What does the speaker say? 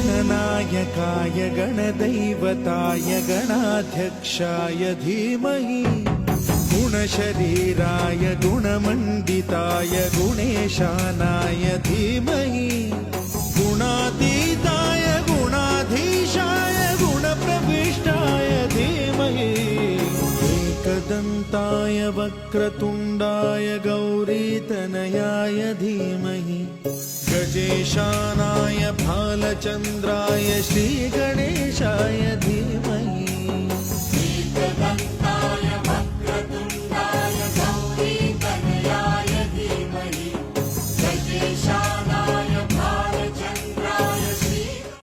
गणनायकाय गणदैवताय गणाध्यक्षाय धीमहि गुणशरीराय गुणमण्डिताय गुणेशानाय धीमहि गुणातीताय गुणाधीशाय गुणप्रविष्टाय धीमहि एकदन्ताय वक्रतुण्डाय गौरीतनयाय धीमहि गजेशानाय भालचन्द्राय श्रीगणेशाय धीमहि